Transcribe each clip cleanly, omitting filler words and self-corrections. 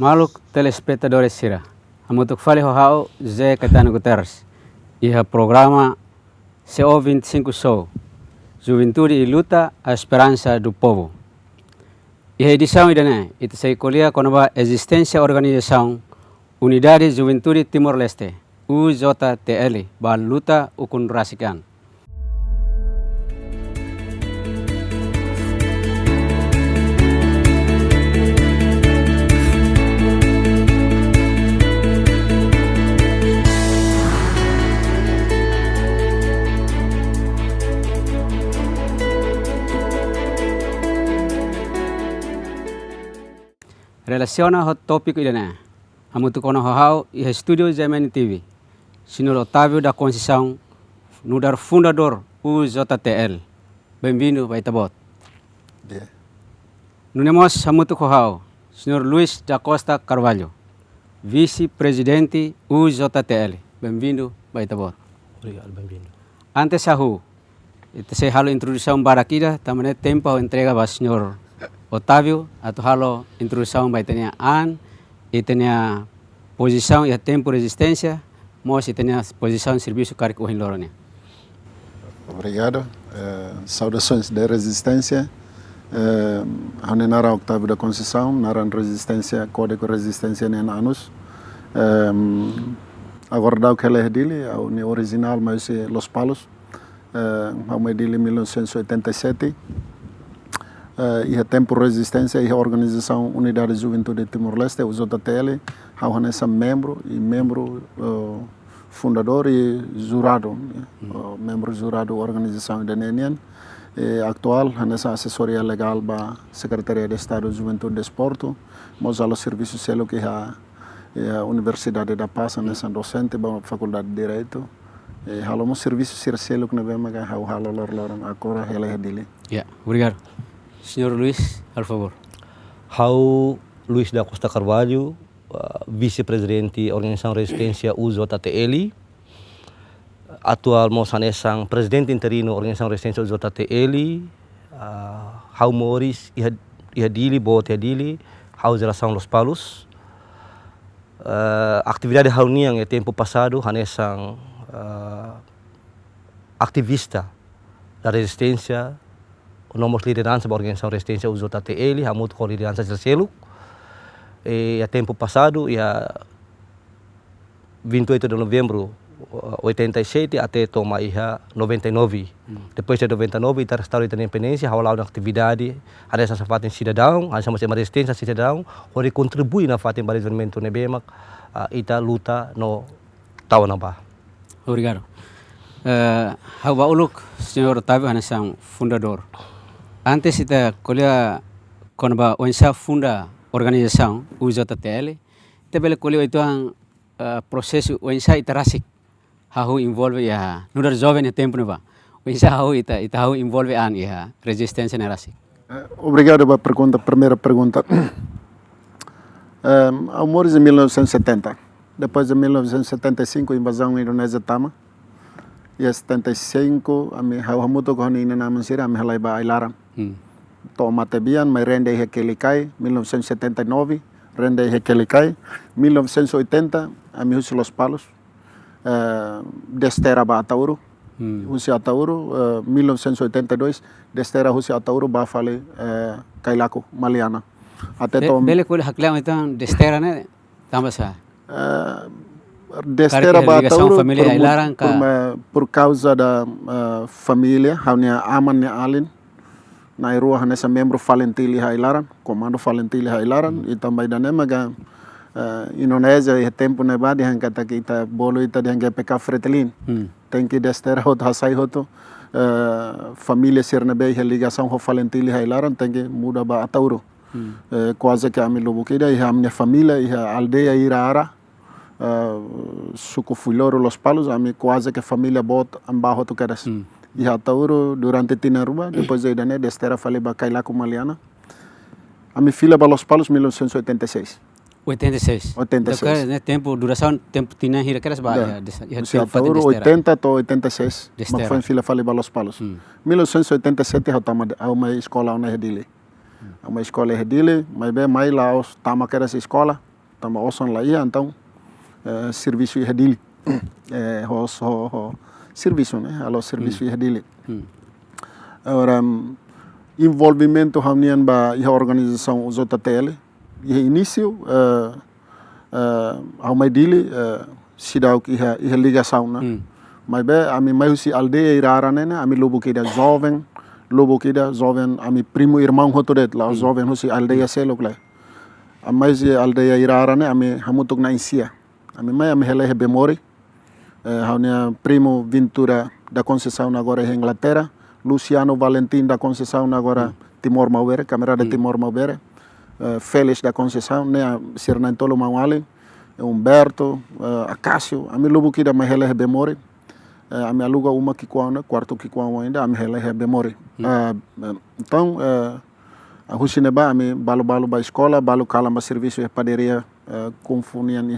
Maluk telespectadores sira, amutuk fale hohau Zé Caetano Guterres, iha programa CO25 Show, Juventude e Luta, a Esperança do Povo. Iha edição idane, ita sei kolia konova existência organização Unidade Juventude Timor-Leste, UJTL, ba luta ukun rasikan. Relaciona hot tópico idane, amutu kono hohau iha studio Gemini TV, Senhor Otávio da Conceição, nudar fundador UJTL. Bem-vindo, Baitabot. Yeah. Nunemos amutu hohau, Senhor Luiz da Costa Carvalho, vice-presidente UJTL. Bem-vindo, Baitabot. Obrigado, bem-vindo. Antes sahu, ita sei halo introdução barakida, tamane tempo entrega ba Senhor Otávio, atau halo introdução baitanya an, itanya posição e tempo resistência, mos itanya posição serviço carico hinlorone. Obrigado. Saudações da resistência. Hane nara Octávio da Conceição, nara resistência, código resistência nem anos. Agora dá o que ele dele, a original, mas Los Palos, ao meio dele 1987. E tempo resistência e a organização Unidade Juventude Timor-Leste, o JTL, há nessa membro fundador e jurado, membro jurado da organização indonesiana, e atual nessa assessoria legal da Secretaria de Estado de Juventude e Desporto, mas ao serviço selo que a Universidade da Paz nessa docente da Faculdade de Direito, e há serviço selo que não vem mais agora ela é dele. Obrigado. Senhor Luiz, por favor. Hau Luiz da Costa Carvalho, vice-presidente da Organização Resistência UJTL, atual moçanesang presidente interino da Organização Resistência UJTL, Hau Morris Ihadili, Bot Ihadili, Hau Geração Los Palos. Atividade Hau Niang tempo passado, hanesang ativista da resistência, nomor liderança da Organização Resistência UJTL, hamut com liderança de selo. E a tempo passado, 28 de novembro de 87 até toma 99. Depois de 99, está restaurada a independência, há uma atividade, há essa fatem cidadão, há essa resistência cidadão, onde contribui na fatem para o desenvolvimento nebema, ita luta no Tawanaba. Obrigado. Hau uluk, Senhor Otávio, hanesang fundador. Antes kita kuliah konba onsa funda organização UJTL, kita bela kuliah itu ang proses onsa iterasik, hau involve ya, nudar jovem e tempo neba, onsa hau hau involve an ya resistência nerasik. Obrigado pela pergunta, primeira pergunta. Ao morrer em 1970, depois de 1975 invasão indonésia tama, e 75 ami hau hamuto ko ni na mansira ami halai ba ailaram. Toma tebian mai rende hekelikai 1979 rende hekelikai 1980 ami husi Los Palos destera ba Atauro husi Atauro 1982 destera husi Atauro ba fale Kailaku Maliana até to bele ko hakla então destera ne tambasa destera ba Atauro por causa da família haunia aman alin na rua nessa membro Valentili Hailaran, comando Valentili Hailaran, e também da nemaga Indonésia e tempo neba de hangkata kita bolo ita de hangke PK Fretilin, tem que destera hot hasai hoto família Sernebe e ligação com Valentili Hailaran tem que muda ba Atauro, quase que a mi lubukida e a minha família e a aldeia Irara, suco Fuloro Los Palos, a mi quase que família bot ambaho tu keras. E Atauro durante Tinaruba, depois de Idane, destera falei ba Kailaku Maliana. A minha filha ba Los Palos 1986. 86. Tempo duração tempo Tina hira keras ba ya Atauro 80 to 86. Mas foi filha falei ba Los Palos. 1987 eu tama uma escola na Redile. Uma escola Redile, mas bem mais lá tama keras escola. tama osan lá ia então serviço ia dili serviço né alo serviço ia dili agora envolvimento reunião ba ia organização os OTTL ia início ao mais dili sidau que ia ligação né mas bem ami mais si aldeia irara né ami lobo que da jovem ami primo irmão hotodet lá jovem husi aldeia selok lá a mais aldeia irara né ami hamutuk na insia ami mai ami hele bemori haunia primo Ventura da Conceição agora em Inglaterra, Luciano Valentim da Conceição agora Timor Maubere, câmara de Timor Maubere, Félix da Conceição, né, Sernantolo Mauali, Humberto, Acácio, ami lubu kida mai hele bemori, ami aluga uma kikuana, quarto kikuana ainda, ami hele bemori. Então, a Husineba ami balu ba escola, balu kalamba serviço e padaria confunian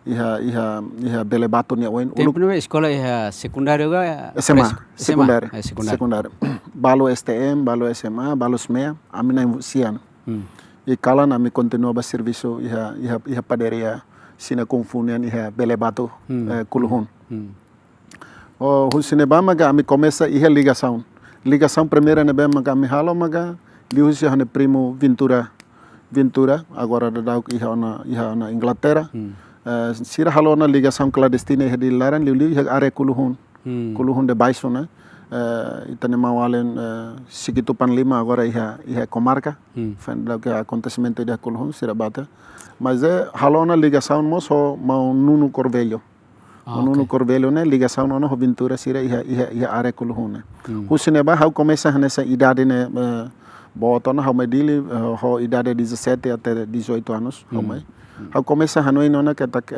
iha belebato nia wen Tempo escola iha secundário ga secundário balu STM balu SMA balu SMEA amina sian e kala na mi continua ba serviço iha padaria sina confunian iha belebato kuluhun o Husineba maga ami começa iha ligação primeira nebe maga mi halo maga liusi hane primo Ventura agora da iha na Inglaterra sira halo na ligação clandestina iha dilaran liu iha are kuluhun de baixo né itane mawalen Sigitu Panlima agora iha comarca da que acontecimento de kuluhun sira bata mas halo na ligação moço mau Nuno Corvelho Nuno Corvelho né ligação no Ventura sira iha are kuluhun né Husineba how começa nessa idade né botona how mai dili ho idade 17 até 18 anos how mai how começa hanoi nona que tak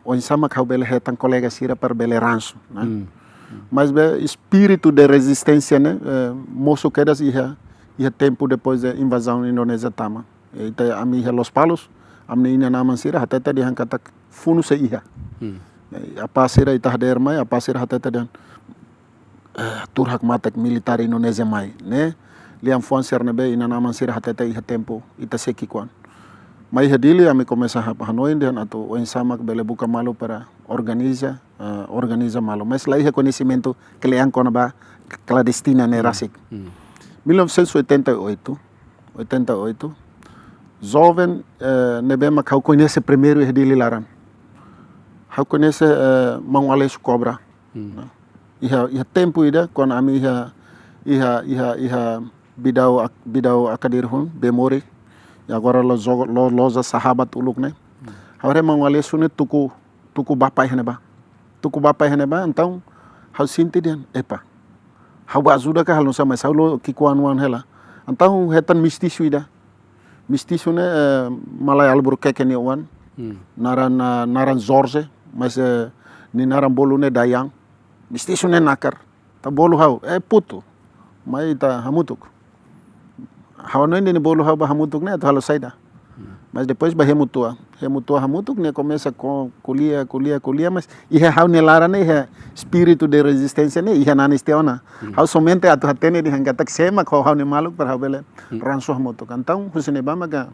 o sama how bele hetan colega sira para bele rancho né mas be espírito de resistência né moço quedas ia tempo depois da invasão indonésia tama então ami Los Palos amne ina naman sira até de hankatak funu se ia apa sira itah der mai apa sira até dan turhak matek militar Indonésia mai né liam fon sernabe ina naman sira até ia tempo ita sekikuan mas dili ami começa a Hanoi dan atau o sama bele buka malu para organiza malu mas lá ia conhecimento que leang kona ba clandestina né rasik 1988 jovem nebe mak how conhece primeiro dili laran how conhece Mão Aleixo Cobra ia tempo ida quando ami ia bidau akadirhun bemori e agora loja sahabat uluk né agora Mão Aleixo né tuku bapai heneba então how sinti dian epa how ajuda ka hal sama how lo kikuan hela então hetan mistisu né Malay Albuquerque ne wan naran Jorge mas ni naran bolu ne Dayang mistisu ne nakar ta bolu how puto mai ta hamutuk how no ni bolu how ba hamutuk ne to halo saida mas depois ba remutua hamutuk ne começa com kuliah mas iha how ne lara ne iha espírito de resistência ne iha nanisteona how somente atu hatene di hangatak sema how ne maluk para how bele ranso hamutuk então Husineba maga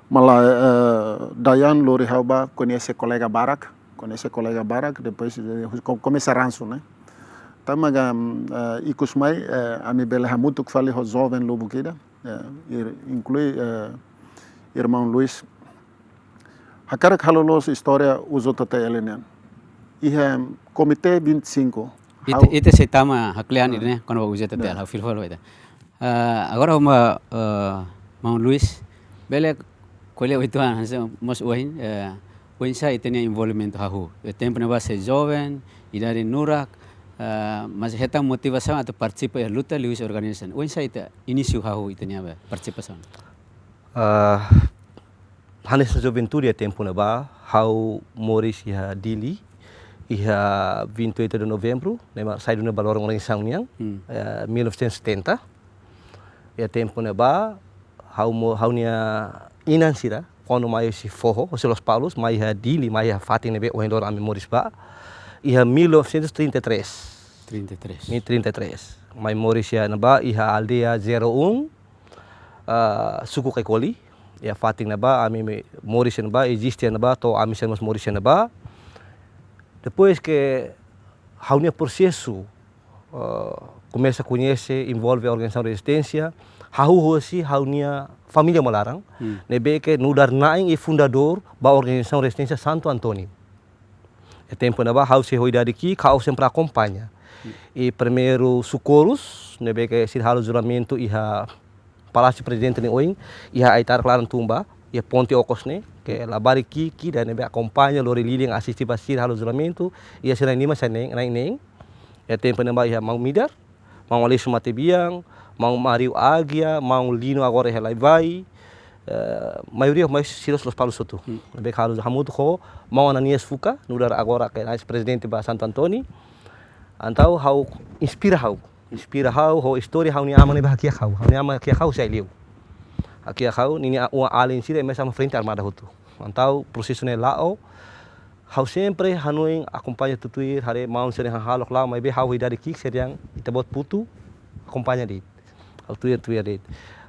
mala Dayan lori how ba conhece colega Barak depois começa ranso né tamaga ikusmai ami bele hamutuk fali ho jovem lobo kida inclui irmão Luiz hakarak halolos história uso TTL né iha comitê 25 ite se tama haklian ini quando usa TTL how filfalo ita agora uma Mão Luiz bele colhe 8 anos mas oin sa itenia envolvimento hahu tempo na base jovem idade nurak mas heta motivação atau participa ya luta Luiz organization oin sa ita início hahu itenia participação hanes juventude tempo na ba how Morris iha dili iha 28 de novembro nema sai na balorong organização niang 1970 ya tempo na ba how nia inan sira quando mai si forro o Los Palos mai iha dili mai iha fatin nebe o endor ami Morris ba iha 1933 mai Morris ya na ba iha aldeia 01 suku Kaikoli ia fating na ba, ami Morris na ba, existe na ba, to ami sermos Morris na ba. Depois que haunia processo começa a conhecer, envolve a organização resistência, hoje haunia família Malarang, nebe que no dar naing e fundador da organização resistência Santo Antônio. É tempo na ba, hau se hoidade aqui, kau sempre acompanha. E primeiro socorros, nebe que se halo juramento e a palácio presidente ni oing, e a aitar claran tumba, e a ponte okos ne, que labari ki dan nebe acompanha lori liling assistir basir halo juramento, e a sina nima saneng naing. É tempo na ba ia mau midar, mau alisho matebiang, mau mariu águia, mau lino agora relai vai, maioria mais silos los palos sotu. Nebe halo hamutu ko, mau Ananias Fuca, nudar agora que é presidente ba Santo Antônio. Antau hau inspira hau ho história hau ni ama nebe hakia hau ni ama hakia hau sai liu hakia hau ni uma alien sira mesa frente armada hutu antau processo ne lao hau sempre hanuing acompanha tutuir hare mau sere halok lao mai be hau hidari kik seriang itabot putu acompanha dit hau tuir dit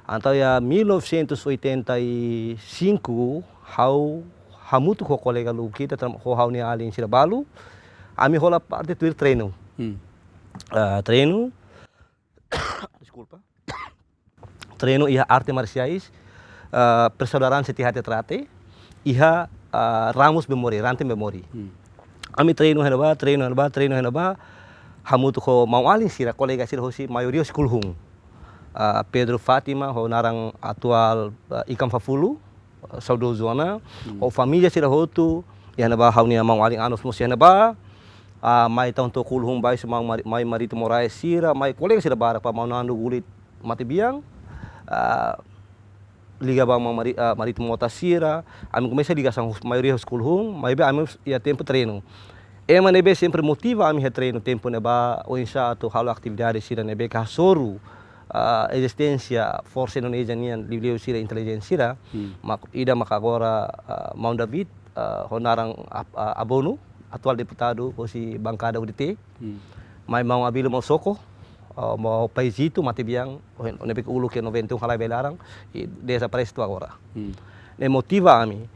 antau ya 1985 hau hamutu ko kolega lu kita ho hau ni alien sira balu ami rola parte tuir treino treino desculpa treino iha arte marciais persaudaraan Setihati Trate iha ramos memori rante memori ami treino henaba hamutu ko mau alin sira kolega sira hosi maioria sekulhung Pedro Fatima ho narang atual Ikam Fafulu saudo zona o família sira hotu ihanaba haunia mau alin anos mos ihanaba mai tahun to kulhum bai semang mai Marito Moraes sira mai kolega sira bara pa mau nandu gulit mati biang liga bang Marito Mota sira ami começa liga sang maioria kulhum mai be ami ia tempo treino ema nebe sempre motiva ami he treino tempo neba o insa to halo atividade sira nebe ka soru existência força Indonesia nian libleu sira inteligência mak ida mak agora mau David honarang abono atual deputado si bancada UDT, mai mau abilo mau soko, mau paisito mati biang, nebe ulu que 91 halai belarang, e desaparece agora. Ne motiva ami,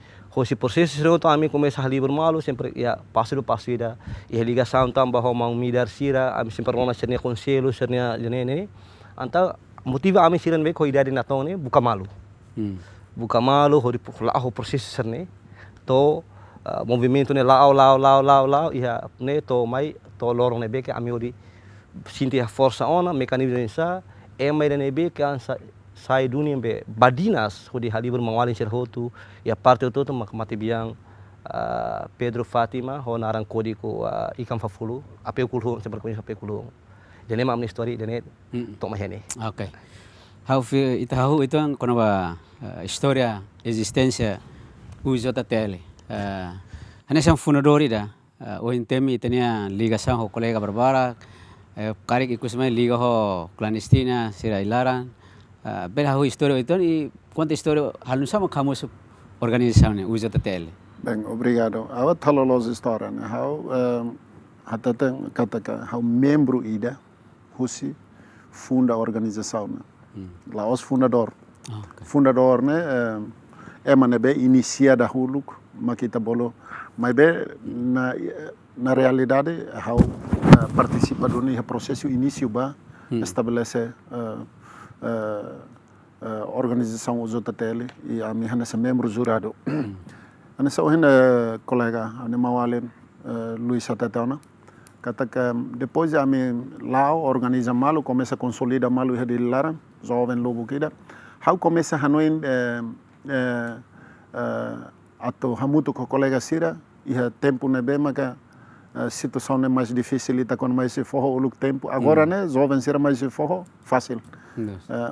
si processo seroto ami começa a livre malu sempre ya passo ida, e ligação tambah mau midar sira, ami sempre rona sernia conselho sernia jenene, anta motiva ami siran be ko idade natone buka malu. Buka malu ho processo serne, to movimento ne lao ia ne to mai to lorong ne beke amiodi sinti a força ona mekanismo insa mai ne beke an sai dunia be badinas hodi halibur mawalin serhotu ia parte toto mati biang Pedro Fatima ho narang kodi ko Ikam Fafulu ape kulhu seperti ape kulhu dene mam histori dene to mahene okay hau itahu itu ang kono ba história existência uzota tele Hanesang fundador ida o intemi itania ligação ho colega barbara karik ikus mai liga ho clandestina sira ilaran bela ho história itu e conta história halun sama kamu organização ne usa tele bem obrigado awa thalolos história ne how hatata kataka how membro ida husi funda organização ne laos fundador fundador ne emane be iniciada huluk makita bolo mas be na realidade how participa do processo início ba estabelece organização UZTL e a minha nessa membro jurado nessa ohena colega ane mawalen Luis Satatona kata que depois a mim lá organiza malu começa a consolidar malu de Laran jovem lobo kida how começa hanoin atau hamutu ko colega sira ia tempo nebe maka situação é mais difícil ita quando mais se forro uluk tempo agora né jovem sira mais se forro fácil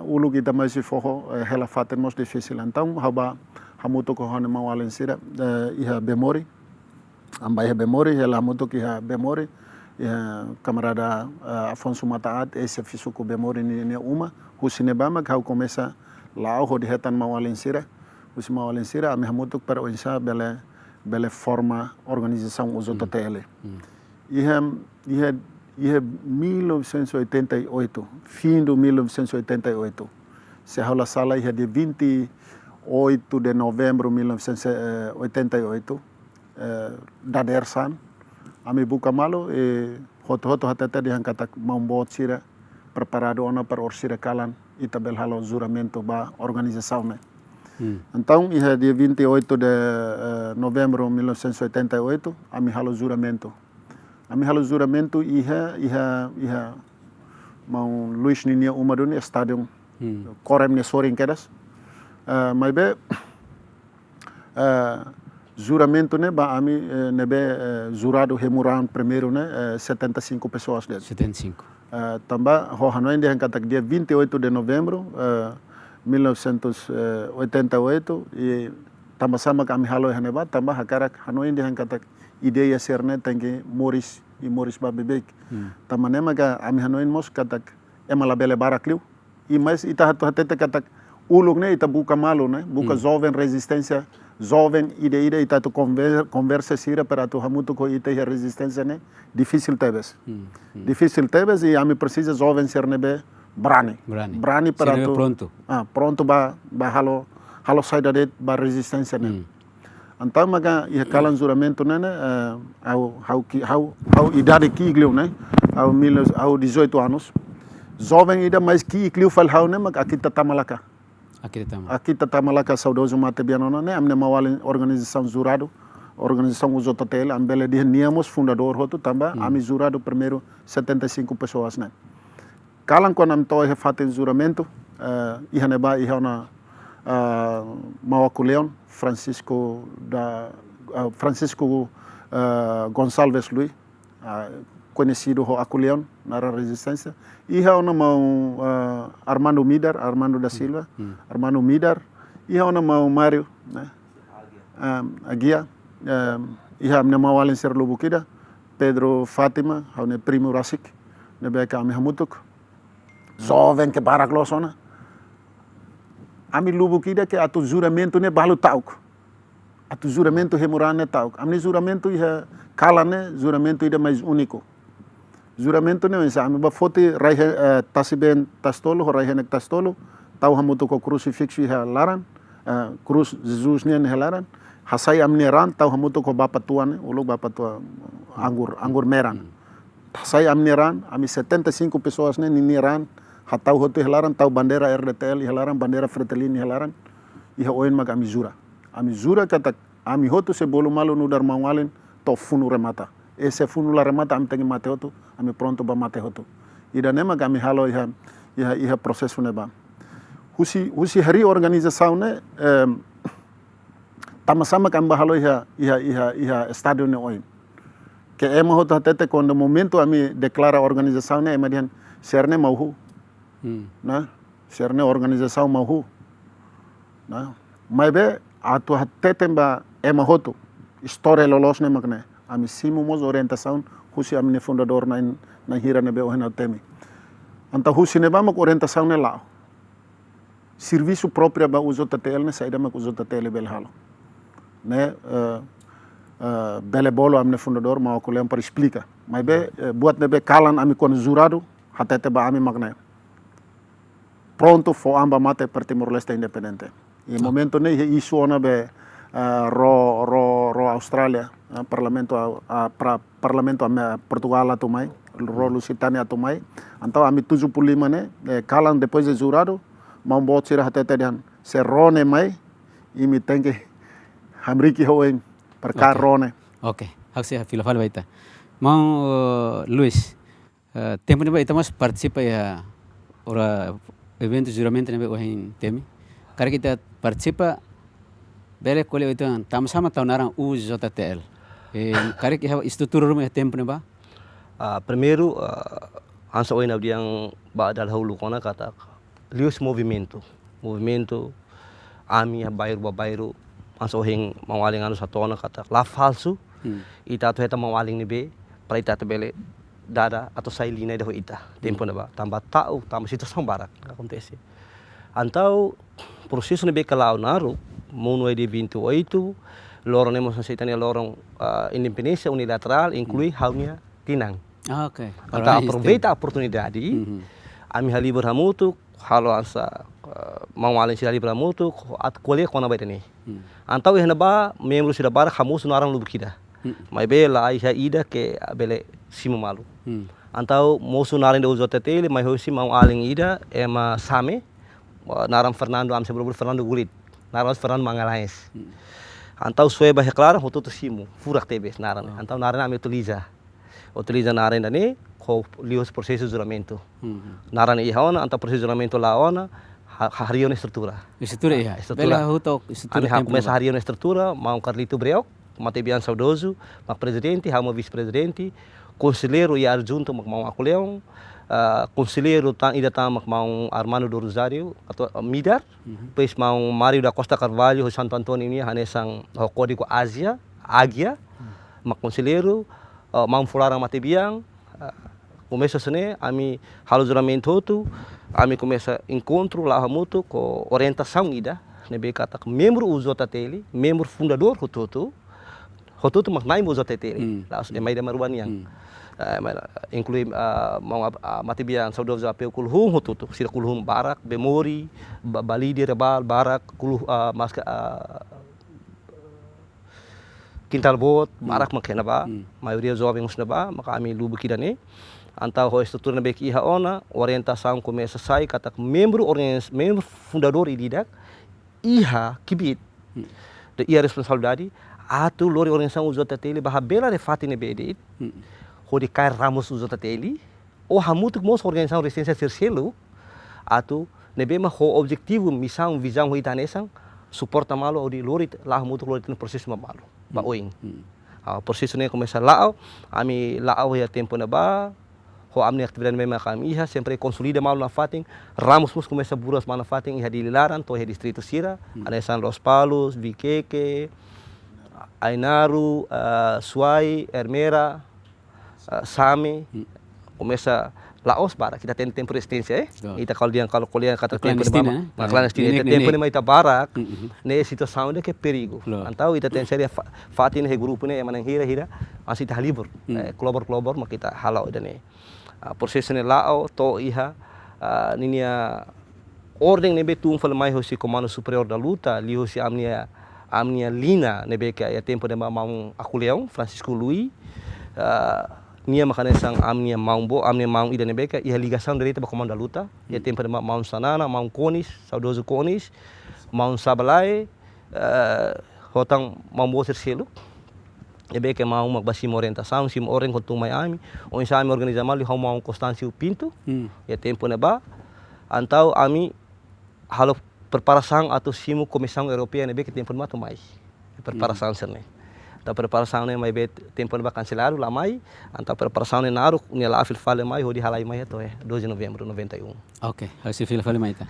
uluk ita mais se forro hela faten mais difícil então haba hamutu ko hane mawalen sira ia bemori amba ia bemori hela hamutu ki ia bemori ia camarada Afonso Mataat esse fisuko bemori ni uma husine bama kau começa lá ho de hetan mawalen sira usma Valencia ami hamutuk para onsa bele forma organização UZTL. Ia 1988, fim do 1988. Se rola sala ia de 28 8 de novembro de 1988, da Dersan, ami buka malo e hoto hatete di hangkata membuat sira preparado ona para orsira kalan itabel halo juramento ba organização, né? Então, dia 28 de novembro de 1988, ami halo juramento. Ami halo juramento iha mau Luis Ninia Umadun stadium korem ne soring kedas. Mas be juramento né ba ami nebe jurado remuran primeiro né 75 pessoas dele. 75. Tambah ho Hanoi dia kata dia 28 de novembro 1988 e tambah sama kami halo haneba tambah hakarak Hanoi dia kata ideia serne tangi Morris Babebek. Tambah nema ka ami Hanoi mos kata emala bele barakliu e mais ita hatete kata ulung né ita buka malo né buka jovem resistência jovem ide ita tu conversa sira para tu hamutu ko ita resistência né difícil tebes e ami precisa jovem ser nebe brani para tu pronto ba halo saída de ba resistência né então maga ia kalan juramento né how idade que igleu né ao 18 anos jovem ida mais que igleu fal how né mag akita tamalaka aqui tá malaka saudoso mate bianona né amne mawalin organização jurado organização usotatel ambele dia niamos fundador hotu tamba ami jurado primeiro 75 pessoas né kalan quando am toy faten juramento ihaneba ihana Mawaku Leon Francisco Gonçalves Luis conhecido como Aculeon na resistência e ona mau Armando da Silva Armando Midar e ona mau Mário né Aguia e amne mawalin ser lubukida Pedro Fátima haune primo Rasik nebe ka ami hamutuk jovem que baraglosona ami lubukida que atu juramento ne balu tauk atu juramento remurane tauk amne juramento iha kalane juramento ida mais único juramento ne mensa ami ba foti raihe tasiben tastolo ho raihe nek tastolo tau hamutu ko crucifixo iha laran cruz Jesus ne helaran hasai amne ran tau hamutu ko bapa tuane uluk bapa tua anggur meran hasai amne ran ami 75 pessoas ne ni ran hatau hotu helaran tau bandera RDTL helaran bandera Fretilin helaran iha oin mag ami jura kata ami hotu sebelum malu nudar mawalin to funu remata ese funu la remata am tengi mate hotu ami pronto ba mate hotu ida nema kami halo iha prosesu ne ba husi hari organização ne sama kami halo iha estadio ne oin que ema hotu hatete quando momento ami declara organização ne emadian serne mauhu nah serne organização mauhu nah mas be atu hatete ba ema hotu história lolos ne magne ami simumos orientação husi ami ne fundador na hira ne be ohena temi anta husi ne ba mak orientação ne lao serviço próprio ba uso tatel ne saída mak uso tatel bel halo né bele bolo ami ne fundador ma ko lem para explica mas be buat ne be kalan ami kon jurado hatete ba ami magne pronto fo amba mate per Timor-Leste independente e momento ne isu ona be ro Australia parlamento Portugal atumai ro Lusitania atumai então ami 75 ne kalan depois de jurado mau bot sira hatete dan serone mai imi tenge hamriki hoen per carone oke hakse filafal baita mau Luis tempo ne baita mas participa ya ora evento juramento ne ohen temi karena kita participa bere kole itu sama tahunaran UJTL karena kita estrutura rumah tempo ne ba primeiro ansa oina yang badal hulu kona kata lius movimento ami bairro ansa ohing mawaling anu satona kata la falso ita tu heta mawaling ni be para ita bele dada atau sailina dah ita tempo na ba tambah tahu tambah situação barak acontece antau processo ne be kalau naru mono de 28 lorong nemos seitania lorong independência unilateral inclui haunya tinang oke anta aproveita a oportunidade ami halibur hamutu halo ansa mau alin sila libra mutu at kuliah kona baita ni antau ihna ba membro sila bara kamus narang lubukida mai bela ai ida ke bele simu malu antau mosu narin de uzote tele mai hosi mau alin ida ema same naram Fernando am sebelum Fernando Gulit naram Fernando Mangalais antau sue bah clara hotu to simu furak tebes naran antau naran am utiliza naran dani ko lios processo de juramento naran ihona antau processo de juramento laona harion estrutura Estrutura bela hutok estrutura ami começa harion estrutura mau Carlito Breok Matebian Saudoso mak presidente hama vice-presidente conselheiro e adjunto mak mau Akuleong conselheiro ida mak mau Armando do Rosário atau Midar depois mau Mário da Costa Carvalho Santo Antônio ini hanesang código Ásia mak conselheiro mau Fulara Matebiang começa sene ami halo juramento tu ami começa encontro lá mutu com orientação ida nebe kata membro uzota tele membro fundador hototo mak nai uzota tele lá os demais da maruaniang inclui mau Matebiang Saudoso apeu kulhum hototo sira kulhum barak bemori bali di rebal barak kulh maska Quintal Bot barak makena ba maioria jovens na ba maka ami lubu kidane antau ho estrutura na beki iha ona orientação começa sai kata membro fundador ididak iha kibit de ia responsabilidade atu lori organização uzota tele bah bela de fatine bede ho de kai ramos uzota tele o hamutu mos organização resistência terceiro atu nebe ma ho objetivo missão visão ho itanesang suporta malo di lori lah mutu lori no processo malo ba oing processo ne começa lao ami lao ya tempo na ba ho amni atividade mesmo kami iha sempre consolida mal na fating ramos mus começa buras mal na fating iha di Lilaran to iha distrito Sira anesan Los Palos Viqueque Ainaru Suai Ermera Same começa Laos bara kita tem tempo resistência ita kalau kalian kata tempo de mama clandestina ita tempo de ita barak ne situação de que perigo antau ita tem série fatin he grupo ne manang hira masih tah libur klobor mak kita halau dane prosesso ne lao to iha ninia ordem ne betum fala mai hosi comando superior da luta li hosi amnia lina ne be que é tempo de mama Akuleong Francisco Lui nia makanya sang amnia maumbo amnia maung ida nebeka iha ligação direita ba comando da luta ia tempo de maung Sanana maung Conis Saudoso Conis maung Sabalai hotang maumbo tercelo ebeka maung magbasi orientação sim orang kontu mai ami o insami organiza mal ho maung Constâncio Pinto ia tempo ne ba antau ami halo preparação atau simu Comissão Europeia nebeka tempo ma mai preparação serne ta preparação ne mai bet tempo ba cancelado lá mai anta preparação ne naru ne lá fil fale mai ho di halai mai to 12 de novembro 91 ok assim fil fale mai ta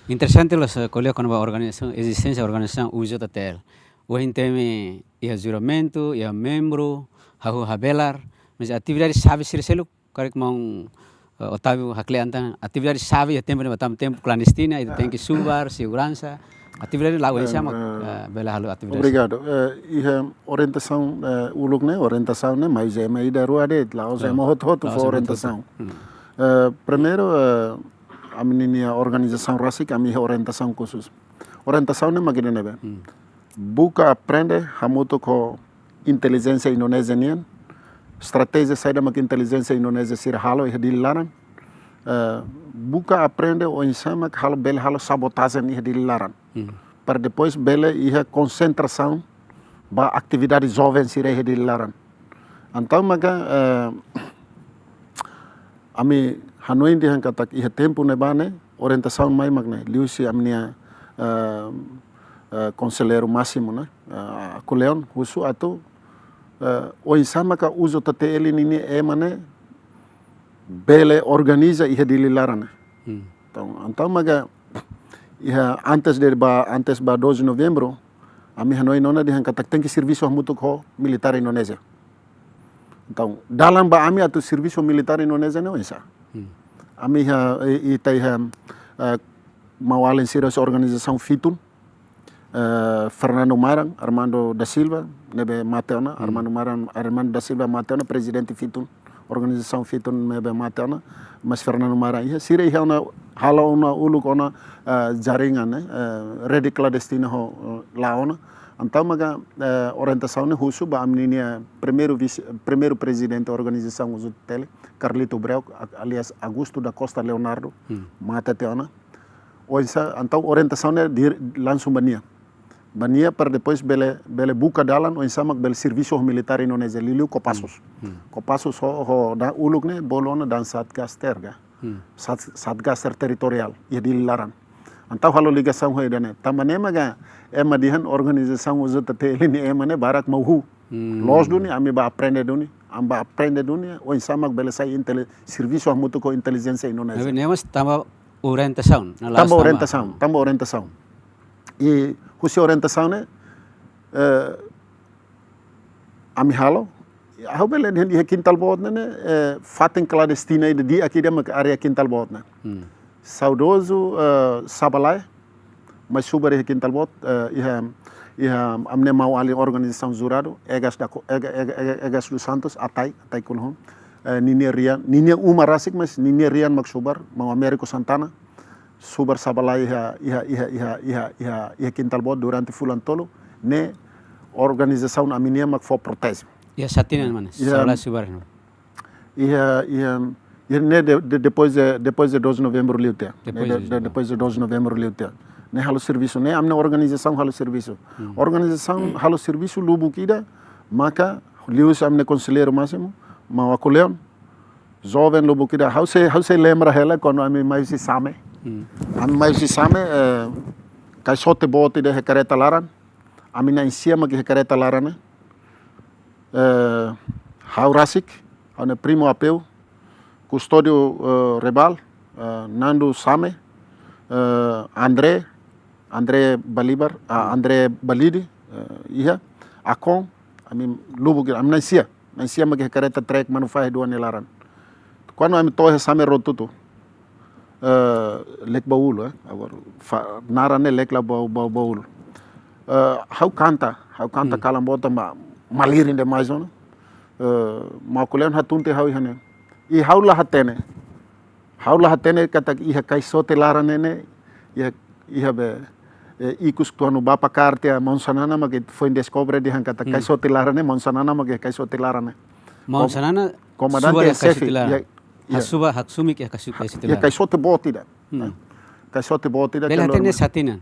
interessante los colegas com a organização existência organização UJTL o inteme ia juramento ia membro hahu habelar mas atividade sabe selo karek mau Otávio hakleantan atividade sabe ia tempo tempo clandestina itu tem que subar segurança atividade lá o sama bela halu atividade obrigado iha orientação uluk ne orientação ne mais é mais da rua de lá os é muito for orientação primeiro a menina organização racic a minha orientação khusus orientação ne magina ne buka aprende hamuto ko inteligência indonesian estratégia saída mak inteligência indonésia sir halo e dilaran buka aprende o insama halo bel halo sabotagem e dilaran para depois bela ia concentração ba atividade jovem sir e dilaran então maga ami hanoi di hankatak ia tempo ne bane orientação mai magne liusi amnia conselheiro máximo né Akuleong husu atau o insama ka uso tate ele nini emane bele organiza iha dililaran então maga iha antes ba 12 de novembro ami hanoi nona di hankatak tem que serviço muito ko militar Indonésia então dalam ba ami atau serviço militar Indonésia não isa ami ita iha mawalen serius organização Fitun Fernando Marang, Armando da Silva, nebe Mateona, Armando da Silva Mateona, presidente Fitun, organização Fitun nebe Mateona, mas Fernando Marang, sira ia na Halo ona uluk ona jaringan rede clandestina ho laona. Então maga orientação ne husu ba amninia primeiro presidente da organização uso tele Carlito Breu, aliás Augusto da Costa Leonardo, mata teona. Então orientação ne langsung bania para depois bele buka dalan o sama bele serviço militar Indonesia liu Kopassus. Kopassus ho da uluk ne bolona dan satgas terga. Satgas territorial ia dilarang. Então halo ligação ho idane. Tamane maga dihan organização usa tele ni ne barak mau los dunia ami ba aprende dunia amba aprende dunia o sama bele sai serviço mutu ko inteligência Indonesia. Tapi nemas tambah orientação. Tambah orientação. E husi orientação ne ami halo hau bele dia quintal bot ne faten clandestina de dia aqui de area quintal bot ne saudoso sabalai mas subar quintal bot amne mau ali organização jurado egas do Santos atai kulhon ninia uma rasik mas ninia rian mak subar mau Americo Santana subar sabalai ia quintal bot durante fulan tolo ne organização aminia mak for protese ia satinan mana sabalai subar depois de 12 de novembro liutea depois de 12 de novembro liutea ne halo serviço ne amne organização halo serviço organização halo serviço lubu kida maka lius amne conselheiro máximo mau aku leon jovem lubu kida how se lembra ela quando ami mais se same ami mais se same kai sote bote de careta laran ami na insia ma que careta laran how rasik ane primo apeu custódio rebal Nando Same André Balibar, André Balidi, iya, akong, ami lubu kira, ami naisia magi careta trek manufai dua nelaran. Quando ami tohe same rotutu, lek baul, agora narane lek la baul. How canta kalam bota malirin de mais ona, makulen hatunte how ihane, I how la hatene kata iha kai sote larane ne, iha be ikus tuanu bapa karte a Monsanana magi foi descobre de kata kai sote larane Monsanana magi kai sote larane. Monsanana comandante chefe hasuba haksumi ke kasu kai sote larane. Kai sote botida. Kai sote botida. Bela tene satinan.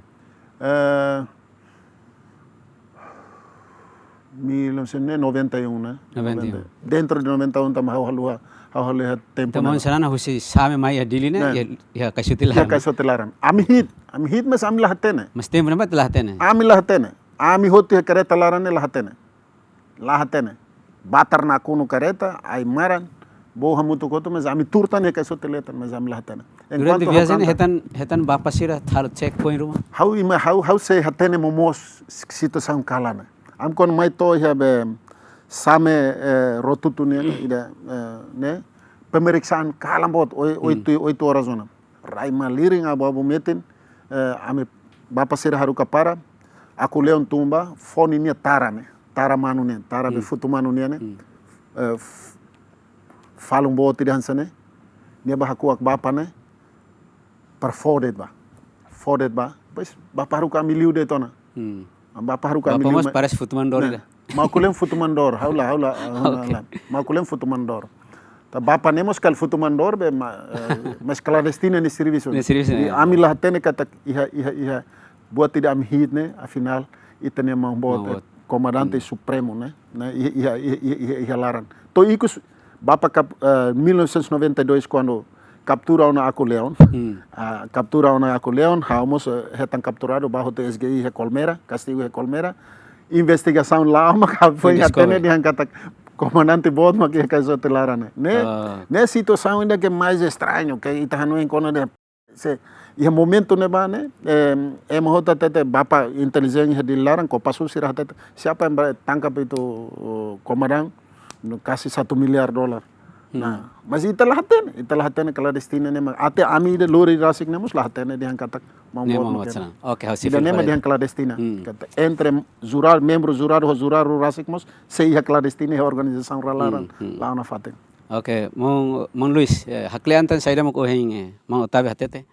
1991 né? 91. Dentro de 91 tam hau tempo. Teman sana husi same mai adili ne ya kasutilaran. Ya kasutilaran. Ami hit mas ami lahatene. Mas tempo nama lahatene. Ami lahatene. Ami hoti careta larane lahatene. Batar na kuno careta ai maran bo hamutu koto mas ami turtan ya kasutiletan mas ami lahatene. Durante viagem hetan bapa sira thal checkpoint rumah. How se hatene momos situação kalana. Am kon mai to ya be same rotutu ne pemeriksaan kalambot 8 horas zona raima liring abu metin ame bapa sira haru kapara aku leon tumba foni nia tara manu ne tara be futu manu ne falung boti dan sane ne ba haku ak bapa ne per fordet ba pois bapa haru kami liu de tona bapa haru kami liu mas pares futu mandor Makulem futumandor, haula. Makulem futumandor. Ta bapa nemos kal futumandor be mas clandestina ni serviço. Ami lah tene kata iha buat tidak am hit ne afinal itane membuat comandante supremo ne iha laran. To ikus bapa 1992 quando captura una aku leon. Captura una aku leon, hamos hetan capturado bajo TSGI he Colmera, castigo he Colmera. Investigação lá, mas foi até nem kata comandante bot mas que é sote larane. Ne situação ainda que mais estranho que itahanu encono de se e momento ne ba ne mohota tete bapa inteligência de laran ko pasu sirah tete siapa yang tangkap itu komandan kasih $1 miliar. Nah, mas italah hatene clandestina ne ate ami de lori rasik ne mus lahatene dihan kata membuat. Oke, tidak nema dihan clandestina. Entre membro jurado rasik mus seia clandestina he organização ralaran lá na faten. Oke, Mon Luis, hakliantan saya mau kohing mau tabe hatete.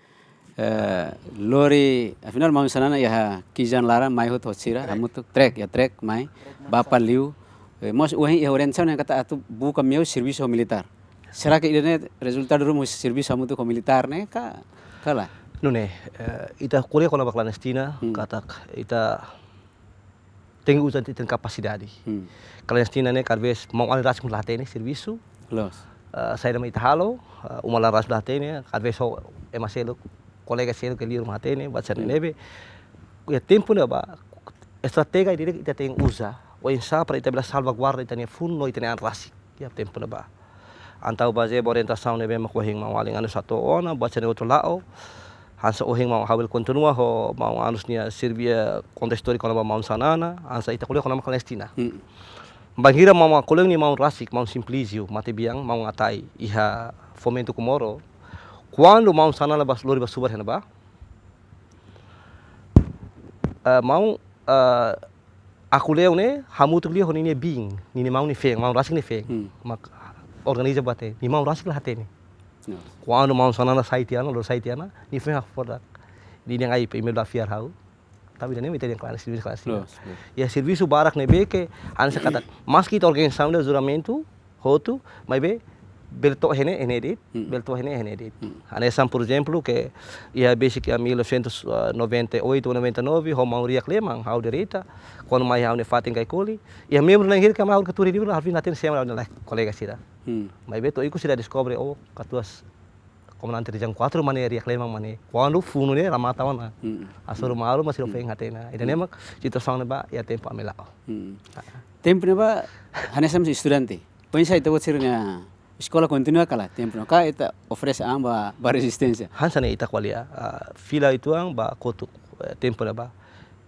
lori afinal mau sanana ya kijan lara mai hot hotsira amutuk trek mai bapa liu mos uhi ya orensan yang kata atu buka meu serviço militar. Será que idene resultado rumo serviço amutuk militar ne kala? Nune, ita kuliah kola clandestina, katak ita tengu usan ten kapasidade. Clandestina ne talvez mau alras mulatene serviço. Los. Saya nama ita halo, umalas mulatene, talvez ho emaselo colega selo que liru matene, baca nebe. Ya tempo ne ba estratega ita tem usa. O insa para ita bila salvaguarda ita ne fundo ita ne anrasi. Ya tempo ne ba. Antau baze orientação nebe makuhing mawaling anu satu ona, baca ne outro lao. Hansa ohing mau hawil kontinua ho mau anus nia Serbia kontestori kono mau sanana, hansa ita kuliah kono Palestina. Bangira mau kuliah ni mau rasik, mau simplizio, mate biang mau ngatai iha fomento kumoro. Quando mau sanana bas lori bas subar hena ba? Mau aku leu ne hamu tu liho ni bing, ni mau ni feng, mau rasik ni feng. Mak organiza bate, ni mau rasik lah hatene. Quando mau sanana saitiana, lor saitiana, ni feng aku fodak. Ni yang ai pe email da fiar hau. Tapi dan ini yang kelas kelas. Ya serviço barak ne beke, ansa kata, mas kita organização de juramento, hotu, mas be belto hene enedit, belto hene enedit. Anesan por exemplo que ia basic a 1998 ou 99, ho mauria clemang, hau direita, quando mai hau ne fatin kai koli, ia membro na hirka mau katuri livro, harfi natin sema na colega sira. Mas be to iku sira descobre o katuas comandante de 4 maneira clemang mane. Quando funo ne ramata wana. Asur malu masih feng hatena. Ida nemak situação ne ba ia tempo amelao. Tempo ne ba hanesam estudante. Põe sai tawat sirnya escola continua kala tempo ka ita oferece amba ba resistência. Hansa ne ita kwalia fila itu ang ba kotu tempo ne ba.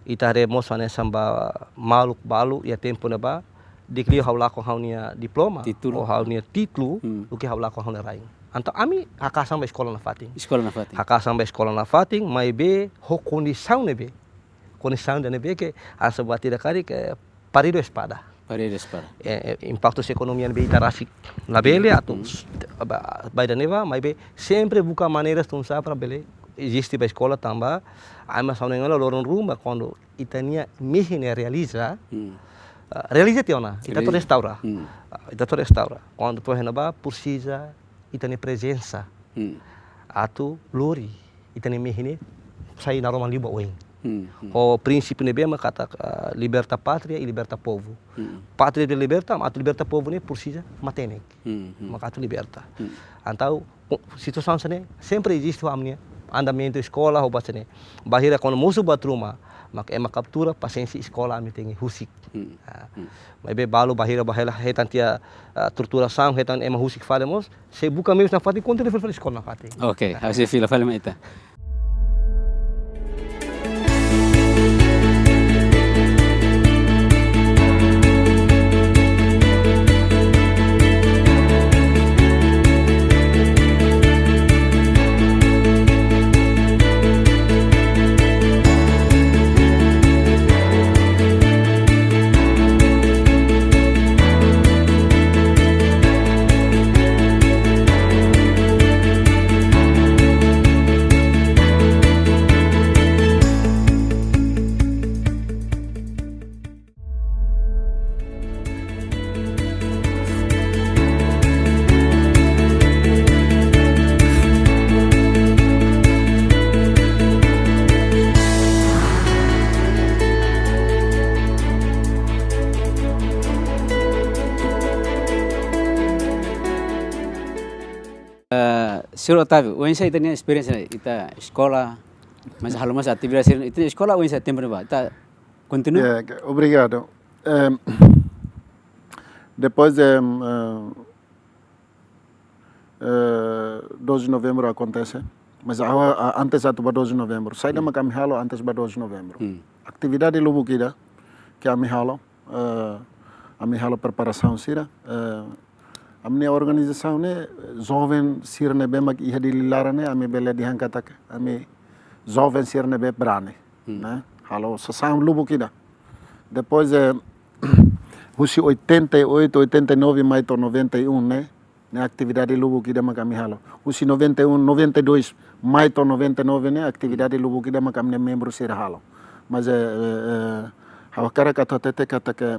Ita re mos hanesam ba maluk balu ia tempo ne ba. Dikli haula ko haunia diploma o haunia titulu o que haula ko haunia raing. Anto ami haka sampai sekolah na fating. Sekolah na fating. Haka sampai sekolah na fating, mai be ho condição ne be. Condição de ne be que asa batida kari que parido espada. Parido espada. Impacto economia be itarasi na bele atu by da neva, mai be sempre busca maneiras de usar para bele. Existe ba escola tamba, ama sa ngala loron rumba quando itania mihine realiza. Realiza tiona, ita to restaura. Ita to restaura. Quando to renaba precisa itane presença atu lori itane mihine sai na roman liba oing o princípio ne bema kata liberta pátria e liberta povo pátria de liberta atu liberta povo ne precisa matenek maka atu liberta antau situação sane sempre existe o amnia andamento escola ou bacane bahira quando musuh batruma maka ema captura paciência escola ami tengi husik mas be balu bahira hetan tia torturação hetan ema husik falemos se buka meus na fati contra de escola na fati. Okay, hasi fila falem ita. Sir Otávio, o ensa itania experiência ita escola, mas halo mas atividade sir ita escola o ensa tempo ba ita continua. Obrigado. Depois de 12 de novembro acontece, mas antes atu 12 de novembro. Sai da kami halo antes 12 de novembro. Atividade lubu kida que ami halo preparação sira. A minha organização né jovem sirne be mag iha dililara ne ame bele dihankatak ame jovem sirne be brane né halo sasam lubu kida depois husi 88 89 mais to 91 né né atividade Lubukida makami halo. Usi 91, 92, maio to 99 né atividade Lubukida makami né membro ser halo. Mas hawa cara kata tete kata que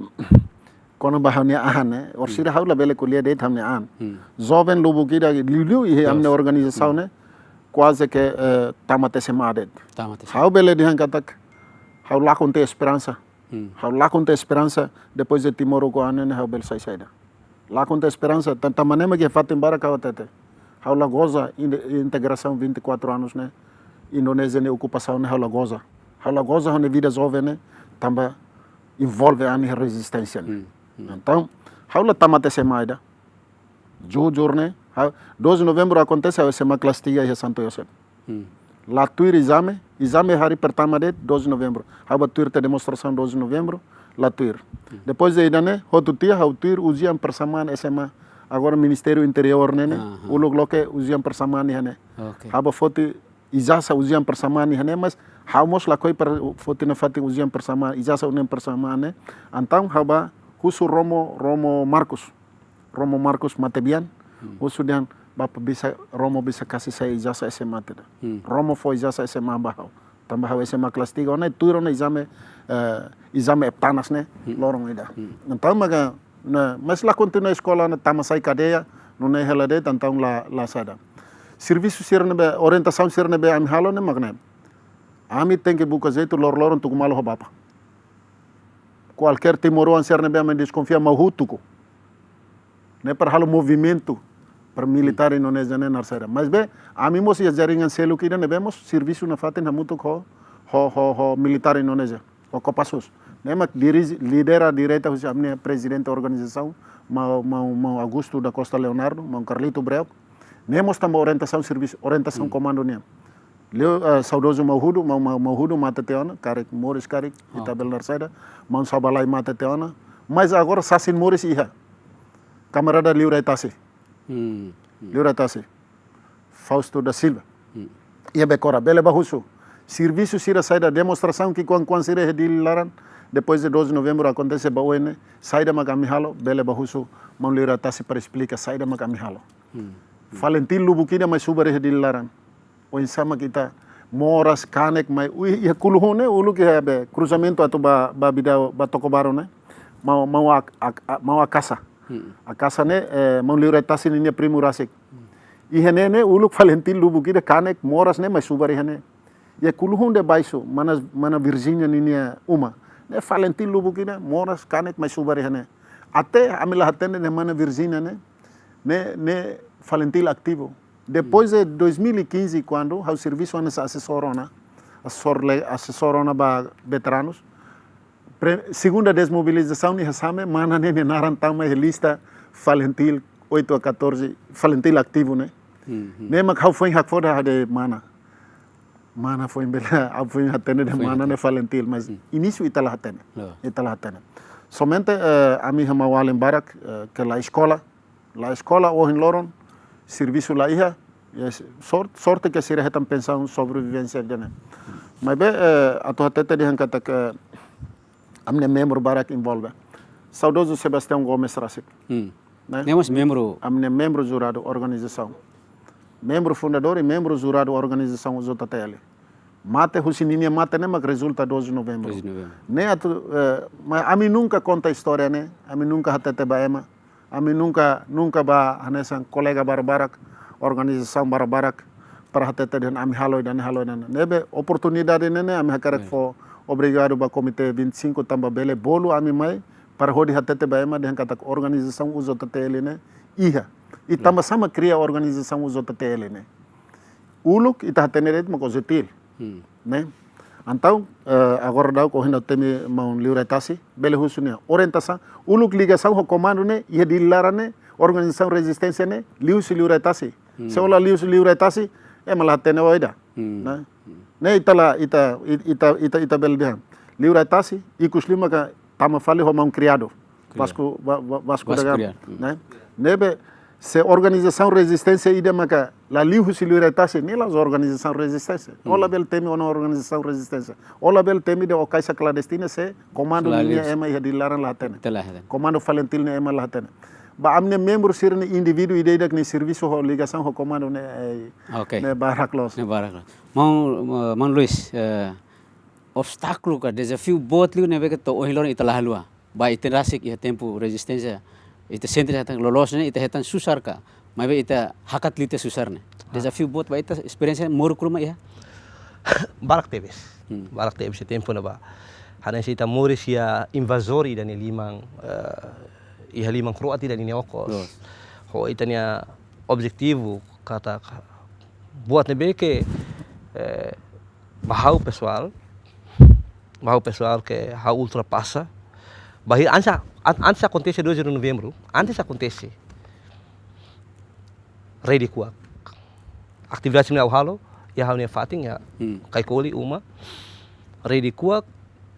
quando bahaunya ahan né, orsira haula bele kuliah deit hamne an. Jovem Lubukida liu e amne organização né quase que tamate semadet. Hau bele dihan kata hau lakon te esperança. Hau lakon te esperança depois de Timor ko anen hau bel saida. Lakon te esperança tanta manema que fatem baraka tete. Hau la goza integração 24 anos né. Indonésia né ocupação né hau la goza. Hau la goza né vida jovem né tamba envolve a resistência. Então, hau la tamate semaida. Jujur né. 12 de novembro acontece a semana clastia e Santo José. Lá tuir exame hari pertama de 12 de novembro. Hau tuir te demonstração 12 de novembro, lá tuir. Depois de né, outro dia hau tuir ujian persamaan SMA. Agora Ministério Interior né, ulog loke ujian persamaan né. Hau foto ijasa ujian persamaan né, mas hau mos lakoi per foto na fati ujian persamaan, ijasa unen persamaan né. Então hau husu Romo Marcos Matebian. Usudian Bapak Romo bisa kasih saya ijazah SMA tidak. Romo foi ijazah SMA bahau. Tambah SMA kelas 3 ona tuiro na exame eptanas né, lorong ida. Então maga mas lá continua a escola na tamasai cadeia, não é ela de então lá sada. Serviço sirne be orientação sirne be am halo né magna. Ami tem que buscar jeito lor untuk malo bapa. Qualquer timoruan sirne be am desconfia mahutuko. Né para halo movimento para militar Indonésia né narsada. Mas be ami mos ya jaringan selu kida ne bemos serviço na faten hamuto ho militar Indonésia. O Kopassus. Né mak lidera direita os amne presidente da organização mau Augusto da Costa Leonardo, mau Carlito Breu. Né mos tamba orientação serviço, orientação comando né. Leo saudoso Mauhudo mata teona, Karik Morris Karik, Itabel narsada, mau Sabalai mata teona. Mas agora Sassin Morris iha. Camarada Liu Retasi. Fausto da Silva. Ia becora, bele bahusu. Serviço sira sai da demonstração que quando sira redilaran, depois de 12 de novembro acontece bauene, sai da magamihalo, bele bahusu, mau Liu Retasi para explicar, sai da magamihalo. Valentin Lubukida mais suba redilaran. O insama kita moras kanek mai ia kuluhone ulu que é cruzamento atu ba bidau ba Tokobaro né. Mau a casa. A casa né mau Liu Retasi ninya primo rasik. Ihene ne uluk Valentin Lubukida kanek moras né mais suba ihene. Ia kuluhon de baixo mana Virginia ninya uma. Ne Valentin Lubukida moras kanek mais suba ihene. Até amila hatene ne mana Virginia ne Valentin ativo. Depois de 2015 quando o serviço assessorona ba veteranos. Segunda desmobilização ni hasame mana ne narantama lista Valentin 8 a 14 Valentin ativo né. Ne mak hau foi hakfoda de mana foi bela au foi hatene de mana ne Valentin mas início itala hatene. Somente a minha mawalen barak que la escola o em Loron serviço lá ia sorte que seria retam pensão sobrevivência dele. Mas be atu hatete de kata que amne membro barak envolve. Saudoso Sebastião Gomes Rasik. Né? Nemos membro. Amne membro jurado organização. Membro fundador e membro jurado organização ZTL. Mate Husininha mate né mas resulta 12 de novembro. Né atu mas a mim nunca conta a história né. A mim nunca hatete baema. A mim nunca ba hanesan colega barbarak organização barbarak para hatete den ami halo dan nebe oportunidade né ami hakarak fo obrigado ba comitê 25 tamba bele bolo ami mai para hodi hatete baema den kata organização UZTL né iha e tamba sama cria organização UZTL né uluk ita hatene mo kozetil né então agora dau ko hina temi mau Liu Retasi bele husunia orientação uluk ligação ho comando né ia dilara né organização resistência né Liu Retasi seola Liu Retasi malah tene oida né ita bele dia Liu Retasi ikus lima ka tama fali ho mau criado Vasco da Gama né nebe se organização resistência ida maka la Liu Retasi nem las organização resistência ola bel temi ona organização resistência ola bel temi de okaisa clandestina se comando linha ema ia dilaran la tene comando Valentin ema la tene ba amne membro sirne individu ide dak ni serviço ho ligação ho comando ne ne baraklos. Ne baraklos. Mang Luis, obstáculo ka desafio bot liu ne be to ohilon italah halua. Ba iterasik ya tempo resistência ite sentre hatan lolos ne ite hatan susar ka. Mai be ite hakat lite susar ne. Desafio bot ba ite experiência mor kurma ya. Barak tebes tempo na ba. Hana sita moris ya invasori dan limang iha limang Kroati dan ini okos. Ho itania objetivo kata buat nebe ke bahau pessoal que hau ultrapassa. Bahir antes acontece 2 de novembro, antes acontece rei de kuak. Aktivitas ni halo ya hau ne fating ya kai koli uma rei de kuak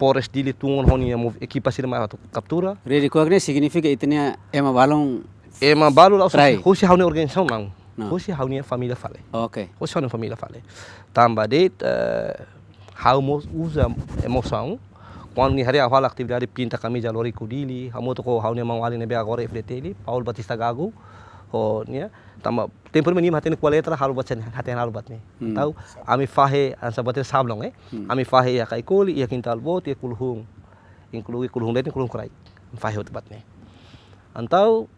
Polres dili tungon honi yang equipasi nama atau captura. Rei de kuak ne significa itania ema balong la hosi haune organização não. Hosi haune família fale. Okay. Hosi haune família fale. Tambah det haumos usa emoção quando ni hari awal atividade pinta camisa lori kudili, hamo to ko haune mangwali nebe agora FDT Paul Batista Gago. Ho nia tamba tempo menim hatene kuala letra halu batsen hatene halu batne tahu ami fahe ansa bater sablong ami fahe ya kai koli ya kintal bot ya kulhung kulhung det kulhung kurai fahe hot batne antau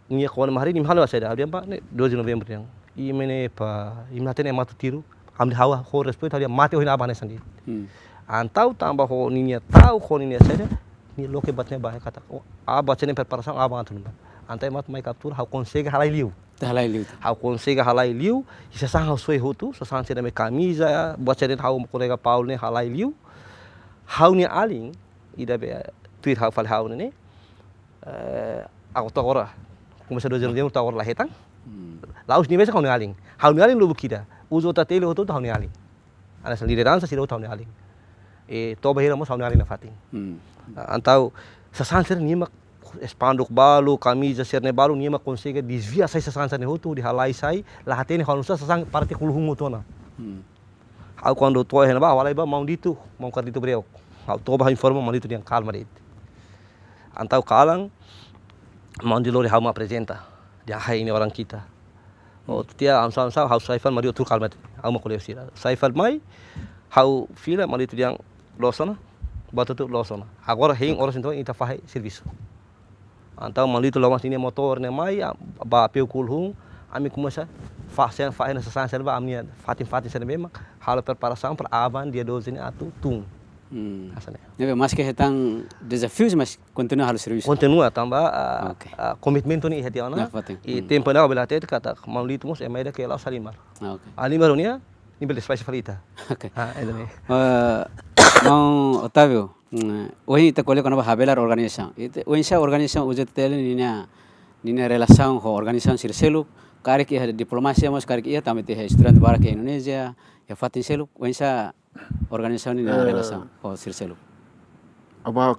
nia kawan mahari nim halu asada dia pak ne 2 de novembro yang imene pa imnatene matu tiru amdi hawa ho respeito dia mate ho abane sandi antau tamba ho nia tahu ho nia asada ni loke batne bahe kata abatene preparação abangan antai mat mai captura hau consegue halai liu. Hau consegue halai liu, sasang hau soi hutu, sasang sida me camisa, buat sida hau kolega Paul ne halai liu. Hau ni aling ida be tweet hau fal hau ne. Aku tahu ora. Kumasa 2 dia tahu ora hetang. Laos ni besa hau ni aling. Hau ni aling lu bukida. Uzo ta tele hutu hau ni aling. Ana sendiri dansa sida hau ni aling. To bahira mo hau ni aling na fating. Antau sasang sida ni mak spanduk balu, camisa serne balu niema consegue desvia sai sasansa ne hutu di halai sai la hatene hanusa sasang parte kulhung mutona. Au quando to hena ba walai ba mau ditu, mau kar ditu breu. Au to ba informa mau ditu yang calma det. Antau kalang mau di lori hau ma apresenta. Dia hai ini orang kita. Oh tia amsa hau saifal mario tu calma. Au ma koleu sira. Saifal mai hau fila mau ditu yang losona. Batu tu losona. Agora hing orang sinto ita fahe serviço. Antau malito lawas ini motor ne mai ba peu kulhung ami kumasa fasen na sasan selva amnia fatin sen memang hal preparação para avan dia 12 ini atu tung. Asane. Nebe mas que hetang desafios mas continua hal serviço. Continua tambah komitmen tu ni hati ona. E tempo na bela tet kata malito mos emai da ke la salimar. Okay. Alimar unia ni bel spice falita. Okay. Mau Otávio, hoje ita colhe quando habelar organização. Hoje essa organização usa tele nina relação com organização Sirselu, kari que diplomacia mas kari que também tem estudante bara ke Indonesia, ya fatin selu, hoje essa organização nina relação com Sirselu. Aba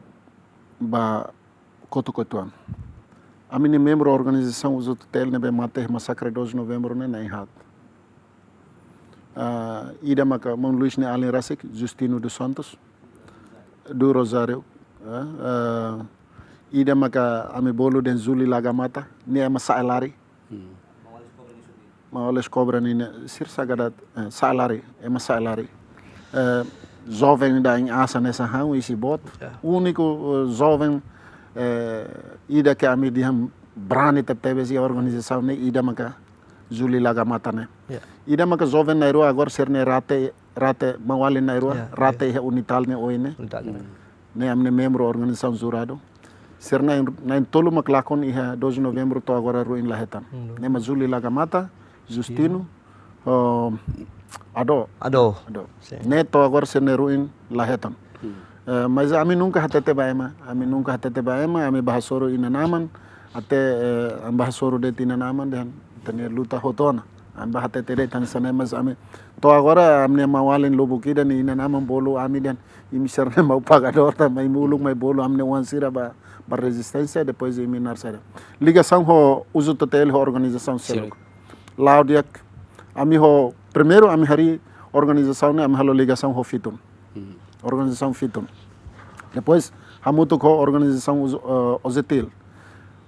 ba kotuan. Ami ni membro organização usa tele nebe mate massacre 2 de novembro ne nai hat. Ida maka Mang Luis ne Alin Rasik, Justino dos Santos, do Rosário, ida maka ame bolo den Zuli Lagamata, ne ama Sailari, Maules Cobra ni sir sagadat Sailari, ema Sailari, jovem da em asa nessa rão esse bot, único jovem ida que ame diham brani teve essa organização ne ida maka Zuli Lagamata ne. Ida maka jovem na Irua agora ser ne rate mawali na Irua rate he unital ne oine. Ne amne membro organização Zurado. Ser na tolo maklakon iha 2 de novembro to agora ruin lahetan. Ne ma Zuli Lagamata, Justino, Ado. Ne to agora ser ne ruin lahetan. Mas ami nunca hatete baema, ami bahasoro inanaman, até bahasoro de inanaman dan tenia luta hotona amba hate tere tan sana mas ame to agora amne mawalin lobuki dan ina namam bolo ami dan imisar ne mau pagador ta mai mulung mai bolo amne wansira ba resistência depois iminar sara ligação ho uso total ho organização seluk laudiak ami ho primeiro ami hari organização ne ami halo ligação ho fitun organização fitun depois hamuto ho organização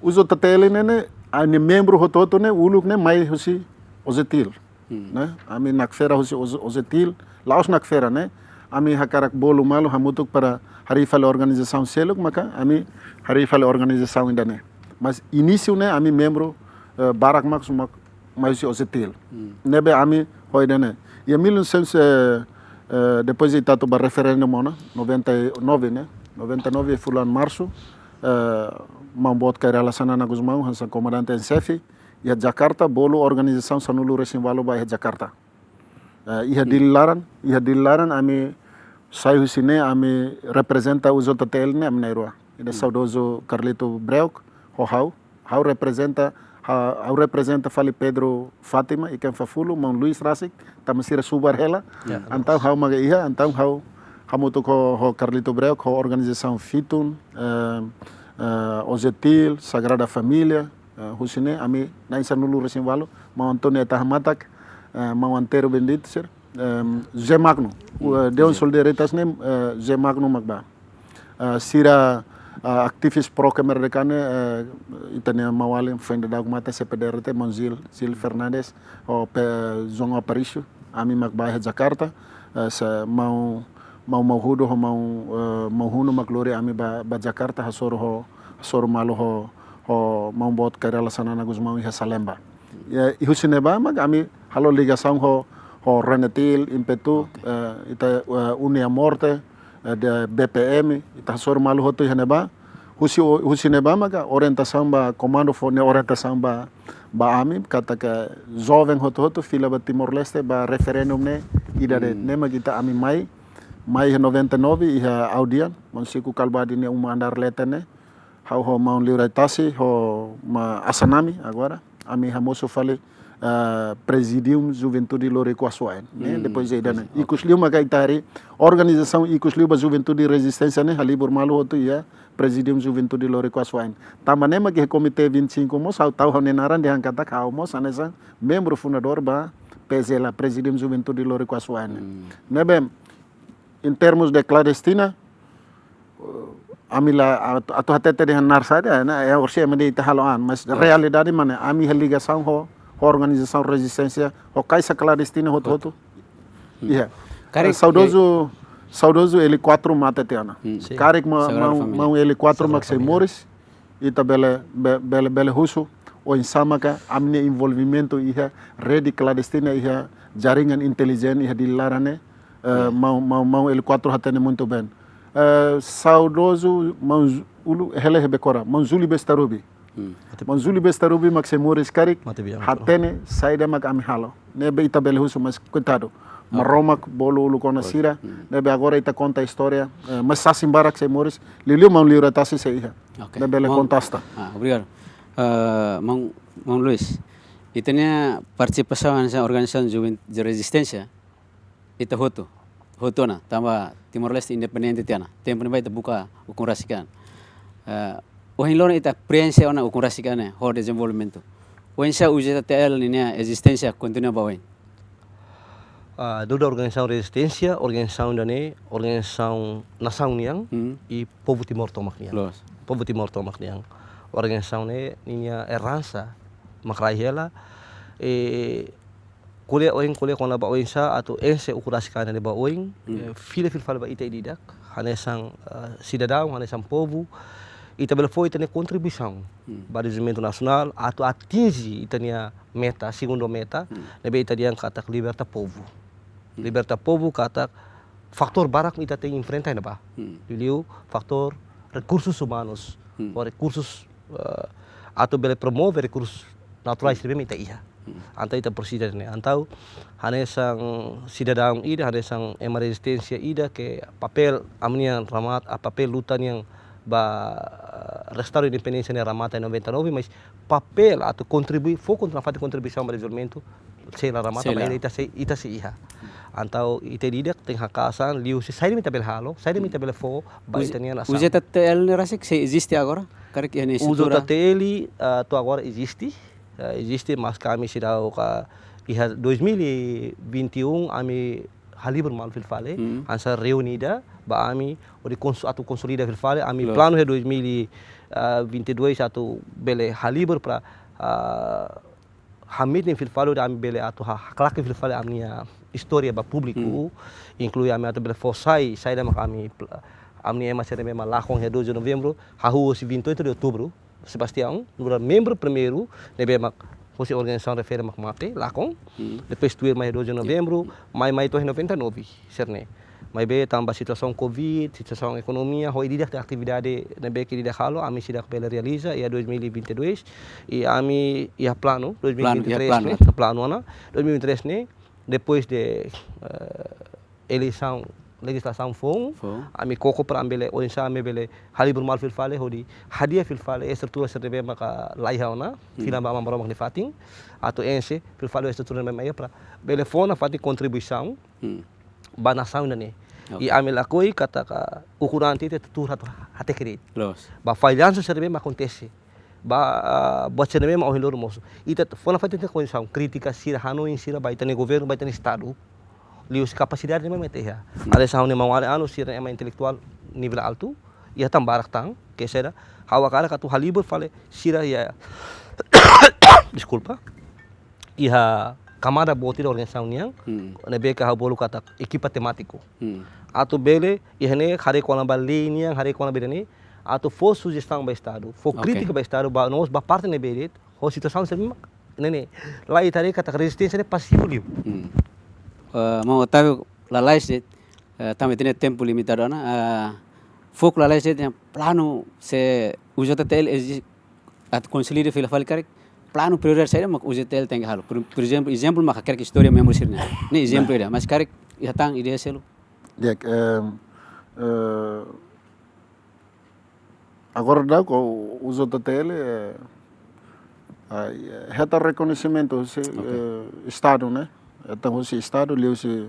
uso total ne Ani membro hototo ne uluk ne mai husi ozetil. Ne? Ami nakfera husi ozetil. Laos nakfera ne. Ami hakarak bolu malu hamutuk para harifale organização seluk maka ami harifale organização ainda ne. Mas início ne ami membro barak mak sumak mai husi ozetil. Nebe ami hoida ne. E 1900 depois de tato ba referendum ona 99 né 99 fulan março mambot kai relação na Guzmão hansa comandante em chefe e a Jakarta bolo organização sanulu resimvalo ba Jakarta iha dilaran ami sai husine ami representa os hotel ne ami nairua ida saudoso Carlito Breuk hau representa fali Pedro Fatima ikan fafulu mang Luis Rasik tamasira subar hela antau hau maga iha antau hau hamutu ko Carlito Breuk ko organização Fitun Ozetil Sagrada Família husine ami naisa nulu resimvalo mau Antônio Tahamatak mau Antero Bendito sir Zé Magno Deus Solidaritas ne Zé Magno magba sira aktivis pro kemerdekaan itania mawali fenda dag mata CPDRT Monzil Fernandes o Zongo Aparicio ami magbahe Jakarta mau hudo mau huno maglori ami ba Jakarta hasoro malu ho mau bot karela sana Guzmão iha Salemba ihusine ba mag ami halo ligação ho Renetil Impetu ita Unia Morte de BPM ita sor malu hoto haneba husine ba maga orientação ba comando fone orientação ba ami kata ka jovem hoto fila ba Timor Leste ba referendum ne ida de ne magita ami mai 99 iha audian monsiku kalbadi ne andar letene hau ho mau liuratasi ho ma asanami agora ami hamoso fale Presidium Juventude Loricoaçoain, né? Depois aí dane. Ikusliu maga itari organização Ikusliu ba Juventude Resistência né halibur malu hotu ya Presidium Juventude Loricoaçoain. Tamane magi Comitê 25 mos tau honenaran de angkata kau mos anesa membro fundador ba PZLA Presidium Juventude Loricoaçoain. Nebem em termos de clandestina amila atau hatete de hanar sada na é orse mede tahaloan mas realidade mana ami ligação ho organização resistência o kaisa clandestina hoto iya saudoso ele 4 mata teana karik mau ele 4 maxe Morris ita bele husu o insamaka amne envolvimento iha rede clandestina iha jaringan intelijen iha dilarane mau ele 4 hatene muito bem saudoso ulu hele hebekora manzuli bestarubi Manzuli Bestarubi Maximores Karik hatene saida mag ami halo nebe ita bele husu mas coitado maromak bolo ulu kona sira nebe agora ita conta a história mas sasimbarak Maximores liliu mau liuratasi se iha nebe le contasta obrigado Mang Luis itanya participação nessa organização de resistência ita hotona tamba Timor Leste independente tiana tempo ni ita buka ukun rasikan Ohinlon ita experiência ona ukun rasikane ho desenvolvimento. Oinsa ujeta TL ninia existência continua bawen. Duda organização resistência, organização dane, organização nação niang e povo Timor Tomak niang. Povo Timor Tomak niang. Organização ne ninya herança makrahela kuliah kona ba oinsa atau ense ukun rasikane ne ba oin file fal ba ita ididak hanesang cidadão hanesang povo ita bela foi tene contribuição para o desenvolvimento nacional atau atinge itania meta segundo meta lebe ita diang kata liberta povo kata faktor barak ita tem enfrentar na ba liu faktor recursos humanos ou recursos atau bela promover recursos naturais lebe ita iha anta ita presiden ne antau hanesang cidadão ida hanesang ema resistência ida ke papel amnian ramat a papel lutan yang restaurar a independência na Ramata em 99, mas papel atau foco na parte de contribuição para o desenvolvimento sei la Ramata mas ita se iha antau ite didak teng hakasan liu se sai minta bel halo sai minta bel fo ba itania na usa TTL ne rasik se existe agora karek ini uso TTL to agora existe mas kami sidau ka iha 2021 ami halibur mal filfale ansa reunida ba ami atau consolida filfale ami plano de 2022 atau bele halibur para hamid ni filfalo da ami bele atu haklak filfalo amnia história ba público inclui ami atu bele fosai sai da kami amni ema sere mema lakong he 2 de novembro hahu si 28 de outubro Sebastião no membro primeiro nebe mak fosse organização refere mak mate lakong depois tuir mai 2 de novembro mai to 99 serne mai be tambah situação covid situação economia hoi didak atividade nebe que didak halo ami sidak bele realiza ia 2022 e ami ia plano 2023 plano ana 2023 ne depois de eleição legislação fong ami koko para ambele onsa ame bele halibur mal fil fale hodi hadia fil fale estrutura serbe maka laihauna fila mama marom ni fating atau ense fil fale estrutura mema para bele fona fating contribuição ba nação ne e ame lakoi kata ka ukuran tite tutur hate kredit ba finanças serbe ma acontece ba buat serbe ma ohilor moso ita fona fating condição crítica sira hano insira baitane governo baitane estado lius capacidade de memeterra. Ada sahun yang mawale anu sira ema intelectual nível alto, ia tambarak tang, que será, hawa cara katu halibur fale sira ia desculpa. Ia camada boti da organização niang, nebe ka habolu kata equipa temático. Atu bele ia ne hare ko na bali niang, hare ko na bedani, atu for sugestão ba estado, for crítica ba estado, ba nós ba parte ne berit, ho situação serbe nene. Lá itare kata resistência ne passivo liu. Mau tahu lalai sih, também tem tempo limitado na, foco lalai sih yang plano se usaha tel at conselheiro fila falikarek plano prioritas saya mak usaha tel tengah hal, por exemplo mak karek história memang sirna, ni exemplo dia, mas karek ihatang ide selu. Dek, agora dá com usaha tel reta reconhecimento se estado, né? Então, o Estado leu se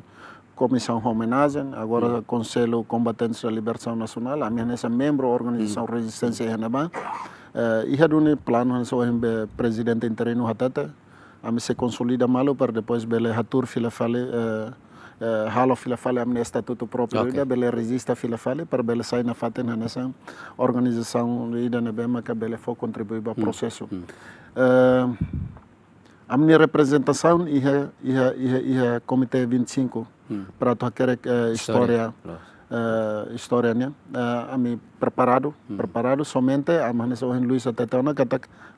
Comissão Homenagem, agora Conselho Combatentes da Libertação Nacional, a minha nessa membro Organização Resistência Renaba, e há um plano só em presidente interino hatata, a me se consolida malo para depois bele hatur fila fale, halo fila fale amne estatuto próprio, bele resista fila fale para bele sair na faten nessa organização ida na bema que bele for contribuir para o processo. A minha representação é Comitê 25 para tocar história, historianya. A mim preparado somente a minha sou Luís Atetona que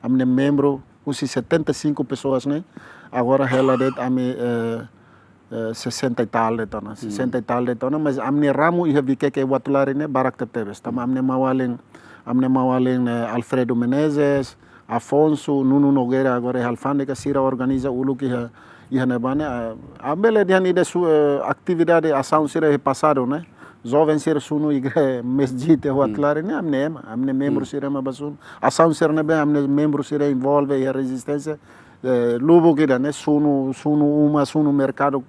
a minha membro usi 75 pessoas né. Agora ela a mim 60 e tal de tona, 60 e tal de tona, mas a minha ramo ia vi que watulari né barak teteves. Tama a minha mawaleng Alfredo Menezes, Afonso, Nuno Nogueira agora é alfândega, Sira organiza o que ia nebane. A bela dia de sua atividade ação Sira é passado, né? Jovem Sira sunu igre mesjid é o atlare né? Amne membro Sira é basun. Ação Sira nebe amne membro Sira envolve a resistência. Lubo que né? Sunu mercado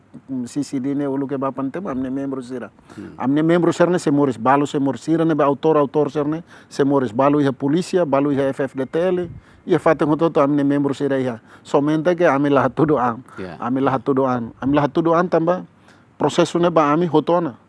sisidine o que ba pantem amne membro Sira. Amne membro Sira se moris balu se moris Sira nebe autor Sira se moris balu ia polícia, balu ia FFDTL. Ia fatem hototo amne membro Sira ia. Somente que ami lah tudo an tambah processo neba ami hotona.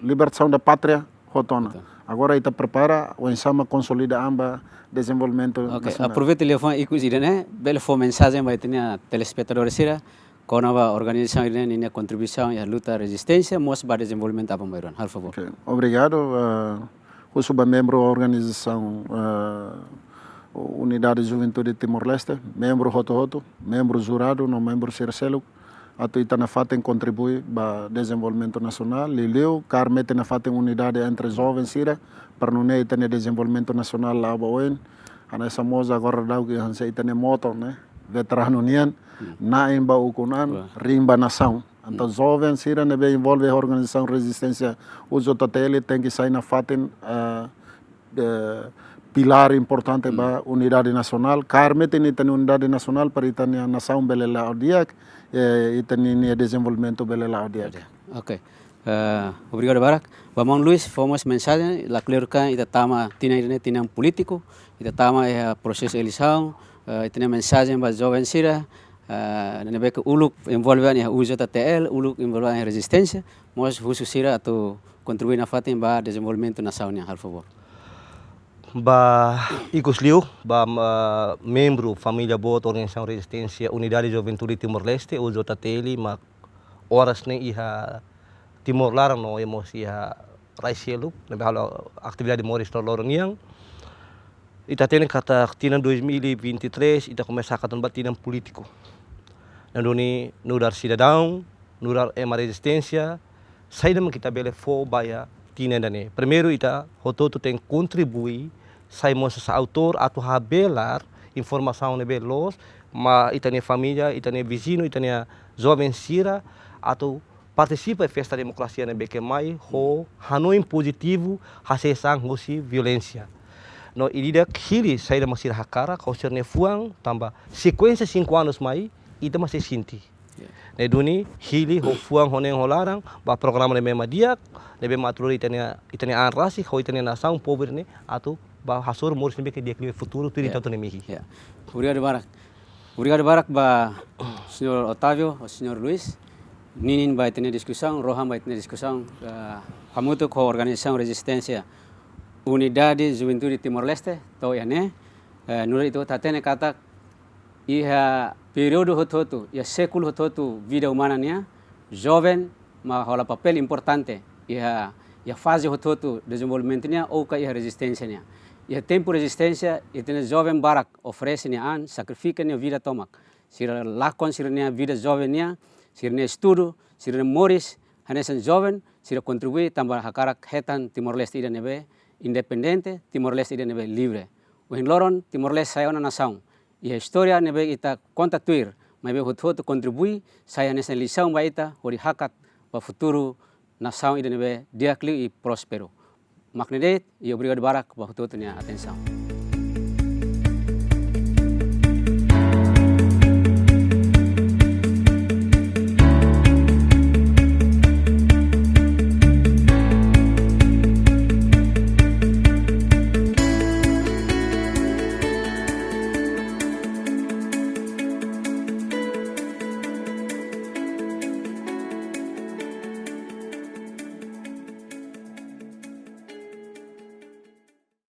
Libertação da pátria hotona. Agora está prepara o ensama consolida amba desenvolvimento nacional. Aproveita o telefone e coisa né, bela foi mensagem vai ter a telespectadores sira, com a organização né, minha contribuição e a luta resistência, mostra para desenvolvimento apa maior. Por favor. Okay. Obrigado. Eu sou membro da organização Unidade de Juventude de Timor-Leste, membro Hoto, membro jurado, no membro Circelo. Atu ita na fatem contribui para desenvolvimento nacional. Lileu, carmete na fatem unidade entre jovens sira, para não ter ita desenvolvimento nacional lá baoen. Ana essa moza agora dá o que hanse ita moto, né? Veterano nian, na imba ukunan, rimba nação. Então jovens sira nebe envolve a organização resistência. Uso tatele tem que sair na fatem pilar importante para unidade nacional. Carmete ni tani unidade nacional para itania nação belela odiak e tani desenvolvimento belela odiak. Ok. Obrigado Barak. Vamos Luis, fomos mensagem, la clerca ita tama tinang político, ita tama processo eleição, ita mensagem para jovem sira, nebe que uluk envolve a uso da TL, uluk envolve a resistência, mas uso sira atau contribuir na fatem para desenvolvimento nacional, por favor. ba Icos Liu, ba membro família boa Organização Resistência Unidade Juventude Timor-Leste, o JTL, mas horas nem iha Timor larang no emosi iha raisielu, lebih halo atividade moris no loroniang. Ita tenen kata tinan 2023 ita começar katan batinan político. Nandoni nudar cidadão, nudar ema resistência, saída kita bele fo baya tinan dane. Primeiro ita hototo tem contribui sai moça autor atau habelar informação nebe los, ma ita ne família, ita ne vizinho, ita ne jovem sira atau participa da festa demokrasia nebe que mai ho hanoim positivo hasesang hosi violência. No idida hili saída masih hakara kau serne fuang tambah sequência 5 anos mai ita masih sinti. Ne duni hili ho fuang honeng holarang ba programa nebe madiak nebe matrul itane anrasi ho itane nação pobre ne atau ba hasor moris nebe que dia que futuro tudo tanto nemihi. Obrigado barak ba Senhor Otávio, o Senhor Luiz. Ninin vai ter discussão, Rohan vai ter discussão, hamutu com a Organização Resistência Unidade Juventude Timor-Leste, tau ya ne, nuri itu tatene kata iha período hototu, ia século hototu vida humana nia, jovem, mas rola papel importante, iha fase hototu desenvolvimento nia ou ka iha resistência nia. Iha tempo resistência, itene jovem barak oferece nia an, sacrifica nia vida tomak, sira lakon sira nia vida jovem nia, sira nia estudo, sira nia moris, hanesan jovem, sira contribui tambah hakarak hetan Timor-Leste ida nebe independente, Timor-Leste ida nebe livre. Uhin loron Timor-Leste saya ona nação. E a história nebe ita conta tuir, mas be hot contribui saya nessa lição ba ita hori hakat ba futuro nação ida nebe diakli e próspero. Maknede e obrigado barak ba hot nia atenção.